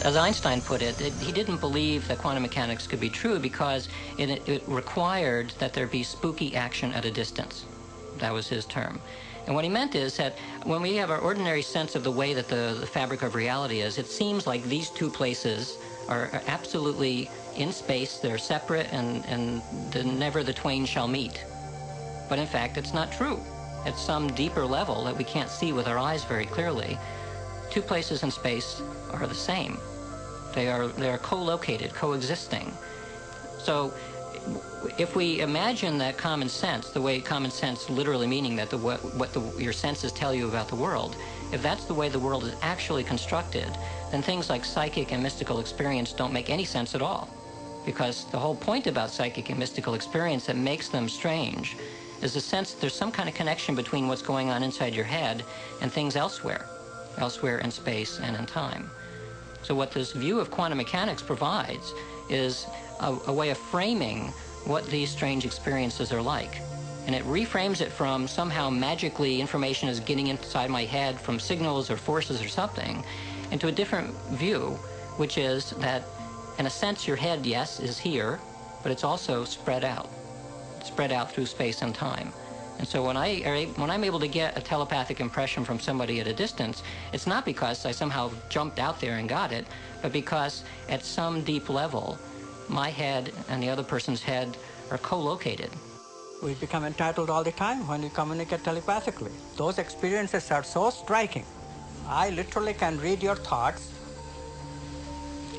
As Einstein put it, he didn't believe that quantum mechanics could be true because it required that there be spooky action at a distance. That was his term. And what he meant is that when we have our ordinary sense of the way that the fabric of reality is, it seems like these two places are absolutely in space, they're separate, and never the twain shall meet. But in fact, it's not true. At some deeper level that we can't see with our eyes very clearly, two places in space are the same. They are co-located, coexisting. So if we imagine that common sense, the way common sense literally meaning that your senses tell you about the world, if that's the way the world is actually constructed, then things like psychic and mystical experience don't make any sense at all. Because the whole point about psychic and mystical experience that makes them strange is the sense that there's some kind of connection between what's going on inside your head and things elsewhere in space and in time. So what this view of quantum mechanics provides is a way of framing what these strange experiences are like. And it reframes it from somehow magically information is getting inside my head from signals or forces or something into a different view, which is that in a sense your head, yes, is here, but it's also spread out through space and time. And so when I'm able to get a telepathic impression from somebody at a distance, it's not because I somehow jumped out there and got it, but because at some deep level, my head and the other person's head are co-located. We become entitled all the time when we communicate telepathically. Those experiences are so striking. I literally can read your thoughts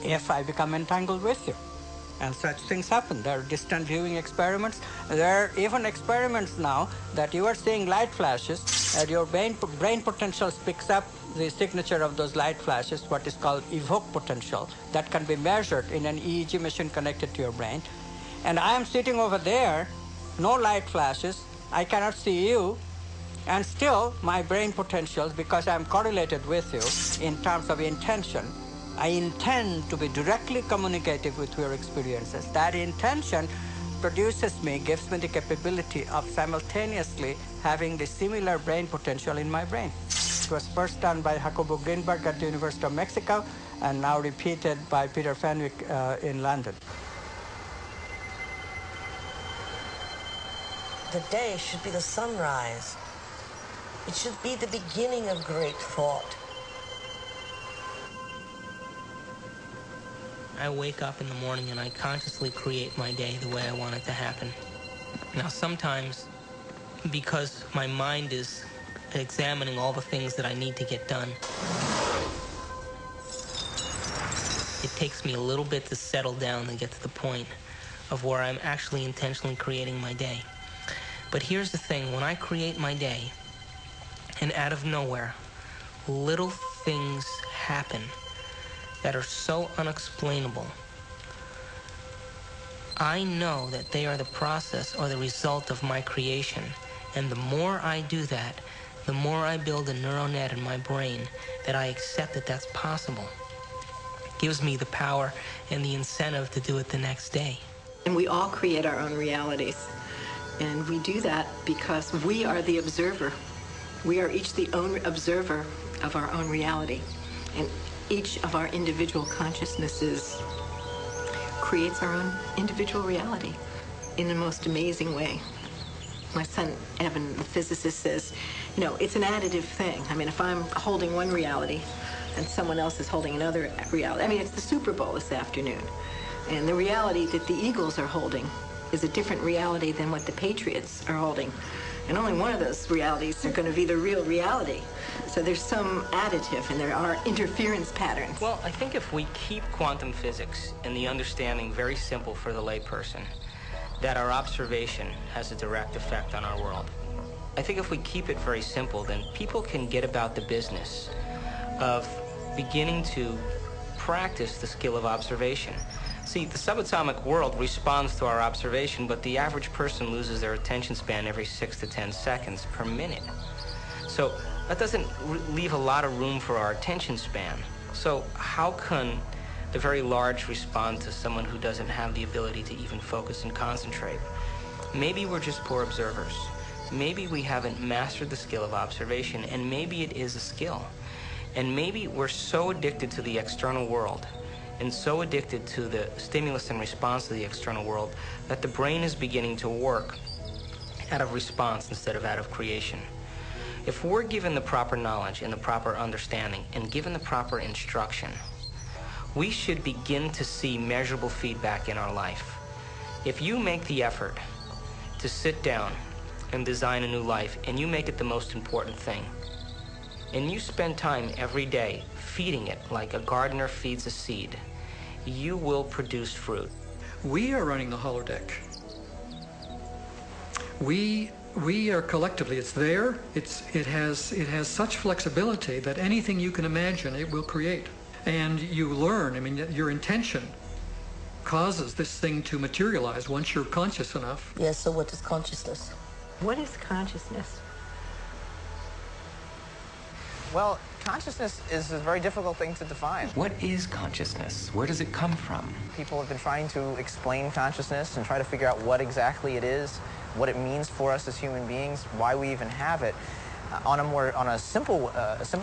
if I become entangled with you. And such things happen. There are distant viewing experiments. There are even experiments now that you are seeing light flashes and your brain potential picks up the signature of those light flashes, what is called evoke potential, that can be measured in an EEG machine connected to your brain. And I am sitting over there, no light flashes, I cannot see you, and still my brain potentials, because I am correlated with you in terms of intention, I intend to be directly communicative with your experiences. That intention produces me, gives me the capability of simultaneously having the similar brain potential in my brain. It was first done by Jacobo Greenberg at the University of Mexico and now repeated by Peter Fenwick in London. The day should be the sunrise. It should be the beginning of great thought. I wake up in the morning and I consciously create my day the way I want it to happen. Now sometimes, because my mind is examining all the things that I need to get done, it takes me a little bit to settle down and get to the point of where I'm actually intentionally creating my day. But here's the thing, when I create my day, and out of nowhere, little things happen that are so unexplainable, I know that they are the process or the result of my creation. And the more I do that, the more I build a neural net in my brain that I accept that that's possible. It gives me the power and the incentive to do it the next day. And we all create our own realities. And we do that because we are the observer. We are each the own observer of our own reality. And each of our individual consciousnesses creates our own individual reality in the most amazing way. My son, Evan, the physicist, says, you know, it's an additive thing. I mean, if I'm holding one reality and someone else is holding another reality. I mean, it's the Super Bowl this afternoon. And the reality that the Eagles are holding is a different reality than what the Patriots are holding. And only one of those realities are going to be the real reality. So there's some additive, and there are interference patterns. Well, I think if we keep quantum physics and the understanding very simple for the layperson, that our observation has a direct effect on our world. I think if we keep it very simple, then people can get about the business of beginning to practice the skill of observation. See, the subatomic world responds to our observation, but the average person loses their attention span every 6 to 10 seconds per minute. So that doesn't leave a lot of room for our attention span. So how can the very large respond to someone who doesn't have the ability to even focus and concentrate? Maybe we're just poor observers. Maybe we haven't mastered the skill of observation, and maybe it is a skill. And maybe we're so addicted to the external world and so addicted to the stimulus and response to the external world that the brain is beginning to work out of response instead of out of creation. If we're given the proper knowledge and the proper understanding and given the proper instruction, we should begin to see measurable feedback in our life. If you make the effort to sit down and design a new life, and you make it the most important thing, and you spend time every day feeding it like a gardener feeds a seed, you will produce fruit. We are running the holodeck. We are collectively, it's there, it has such flexibility that anything you can imagine it will create. And you learn, I mean, your intention causes this thing to materialize once you're conscious enough. Yes, so what is consciousness? What is consciousness? Well, consciousness is a very difficult thing to define. What is consciousness? Where does it come from? People have been trying to explain consciousness and try to figure out what exactly it is, what it means for us as human beings, why we even have it. On a simple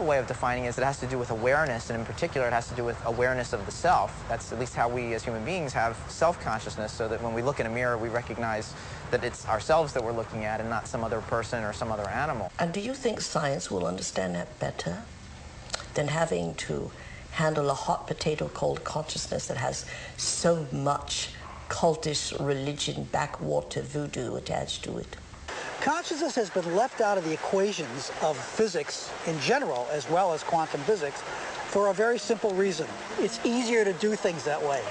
way of defining it is it has to do with awareness, and in particular it has to do with awareness of the self. That's at least how we as human beings have self-consciousness, so that when we look in a mirror we recognize that it's ourselves that we're looking at and not some other person or some other animal. And do you think science will understand that better than having to handle a hot potato called consciousness that has so much cultish religion, backwater voodoo attached to it? Consciousness has been left out of the equations of physics in general, as well as quantum physics, for a very simple reason. It's easier to do things that way.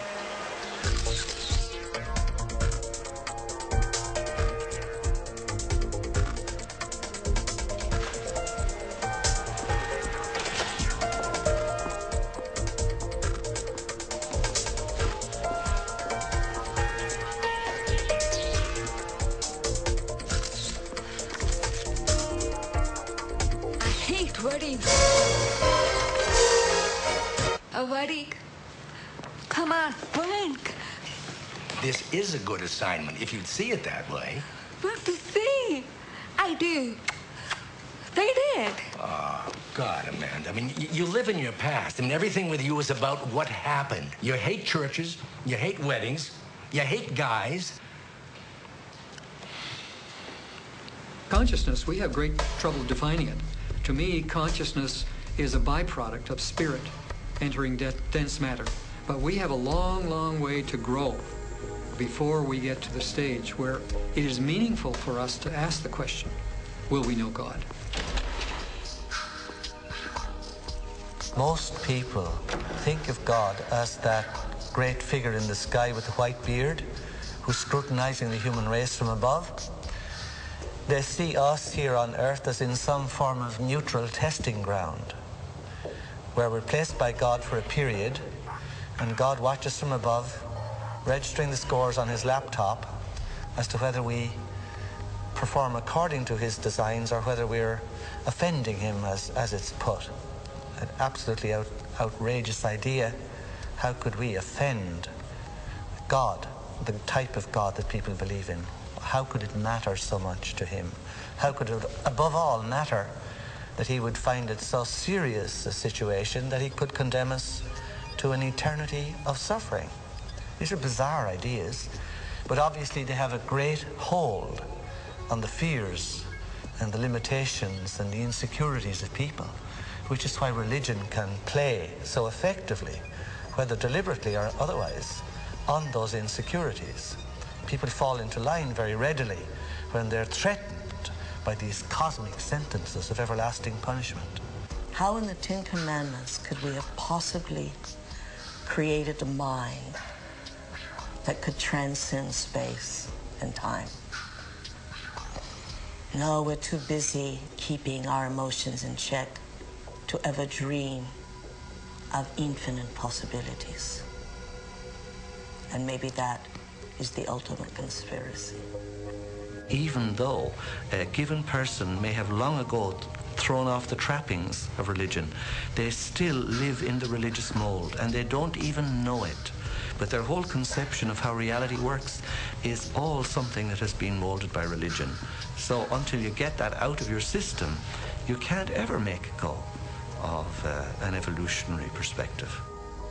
Come on, blink. This is a good assignment, if you'd see it that way. But to see, I do. They did. Oh, God, Amanda. I mean, you live in your past. I mean, everything with you is about what happened. You hate churches, you hate weddings, you hate guys. Consciousness, we have great trouble defining it. To me, consciousness is a byproduct of spirit entering dense matter. But we have a long, long way to grow before we get to the stage where it is meaningful for us to ask the question, will we know God? Most people think of God as that great figure in the sky with the white beard who's scrutinizing the human race from above. They see us here on earth as in some form of neutral testing ground, where we're placed by God for a period, and God watches from above, registering the scores on his laptop as to whether we perform according to his designs or whether we're offending him, as it's put. An absolutely outrageous idea. How could we offend God, the type of God that people believe in? How could it matter so much to him? How could it, above all, matter that he would find it so serious a situation that he could condemn us to an eternity of suffering? These are bizarre ideas, but obviously they have a great hold on the fears and the limitations and the insecurities of people, which is why religion can play so effectively, whether deliberately or otherwise, on those insecurities. People fall into line very readily when they're threatened by these cosmic sentences of everlasting punishment. How in the Ten Commandments could we have possibly created a mind that could transcend space and time? No, we're too busy keeping our emotions in check to ever dream of infinite possibilities. And maybe that is the ultimate conspiracy. Even though a given person may have long ago thrown off the trappings of religion, they still live in the religious mold, and they don't even know it. But their whole conception of how reality works is all something that has been molded by religion. So until you get that out of your system, you can't ever make it go. of an evolutionary perspective.